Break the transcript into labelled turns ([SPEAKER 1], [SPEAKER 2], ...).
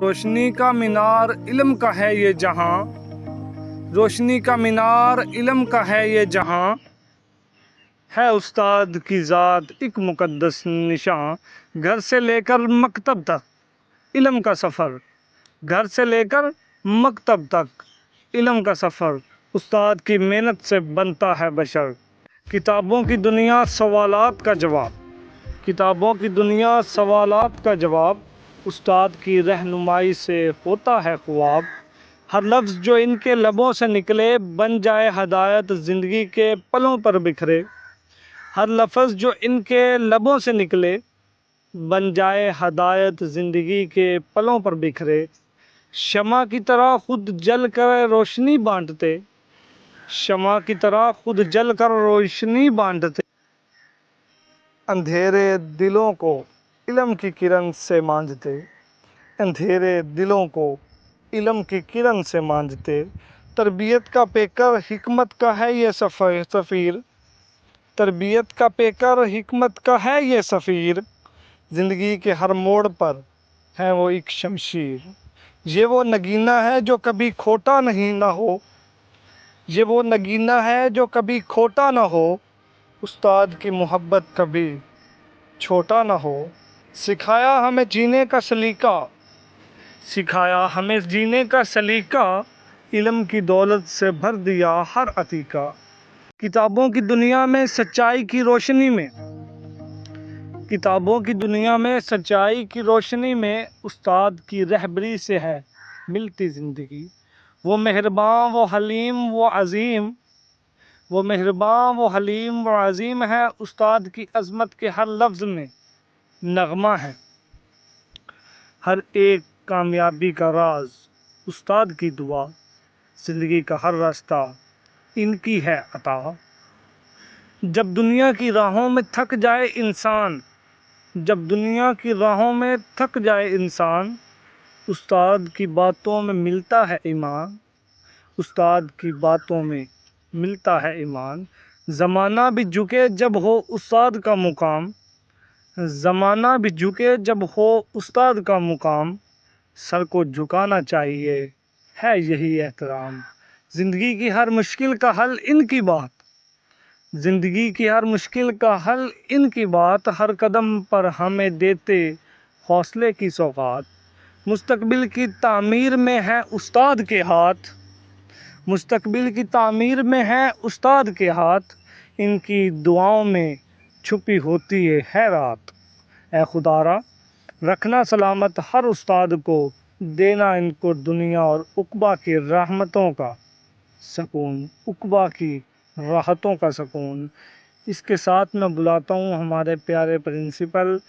[SPEAKER 1] روشنی کا مینار علم کا ہے یہ جہاں، روشنی کا مینار علم کا ہے یہ جہاں، ہے استاد کی ذات ایک مقدس نشاں، گھر سے لے کر مکتب تک علم کا سفر، گھر سے لے کر مکتب تک علم کا سفر، استاد کی محنت سے بنتا ہے بشر، کتابوں کی دنیا سوالات کا جواب، کتابوں کی دنیا سوالات کا جواب، استاد کی رہنمائی سے ہوتا ہے خواب، ہر لفظ جو ان کے لبوں سے نکلے بن جائے ہدایت زندگی کے پلوں پر بکھرے، ہر لفظ جو ان کے لبوں سے نکلے بن جائے ہدایت زندگی کے پلوں پر بکھرے، شمع کی طرح خود جل کر روشنی بانٹتے، شمع کی طرح خود جل کر روشنی بانٹتے، اندھیرے دلوں کو علم کی کرن سے مانجتے، اندھیرے دلوں کو علم کی کرن سے مانجتے، تربیت کا پیکر حکمت کا ہے یہ سفیر، تربیت کا پیکر حکمت کا ہے یہ سفیر، زندگی کے ہر موڑ پر ہے وہ ایک شمشیر، یہ وہ نگینہ ہے جو کبھی کھوٹا نہیں نہ ہو، یہ وہ نگینہ ہے جو کبھی کھوٹا نہ ہو، استاد کی محبت کبھی چھوٹا نہ ہو، سکھایا ہمیں جینے کا سلیقہ، سکھایا ہمیں جینے کا سلیقہ، علم کی دولت سے بھر دیا ہر عتیقہ، کتابوں کی دنیا میں سچائی کی روشنی میں، کتابوں کی دنیا میں سچائی کی روشنی میں استاد کی رہبری سے ہے ملتی زندگی، وہ مہرباں وہ حلیم وہ عظیم، وہ مہرباں وہ حلیم وہ عظیم ہے، استاد کی عظمت کے ہر لفظ میں نغمہ ہے، ہر ایک کامیابی کا راز استاد کی دعا، زندگی کا ہر راستہ ان کی ہے عطا، جب دنیا کی راہوں میں تھک جائے انسان، جب دنیا کی راہوں میں تھک جائے انسان، استاد کی باتوں میں ملتا ہے ایمان، استاد کی باتوں میں ملتا ہے ایمان، زمانہ بھی جھکے جب ہو استاد کا مقام، زمانہ بھی جھکے جب ہو استاد کا مقام، سر کو جھکانا چاہیے ہے یہی احترام، زندگی کی ہر مشکل کا حل ان کی بات، زندگی کی ہر مشکل کا حل ان کی بات، ہر قدم پر ہمیں دیتے حوصلے کی سوغات، مستقبل کی تعمیر میں ہے استاد کے ہاتھ، مستقبل کی تعمیر میں ہے استاد کے ہاتھ، ان کی دعاؤں میں چھپی ہوتی ہے رات، اے خدا را رکھنا سلامت ہر استاد کو، دینا ان کو دنیا اور عقبہ کی رحمتوں کا سکون، عقبہ کی راحتوں کا سکون۔ اس کے ساتھ میں بلاتا ہوں ہمارے پیارے پرنسپل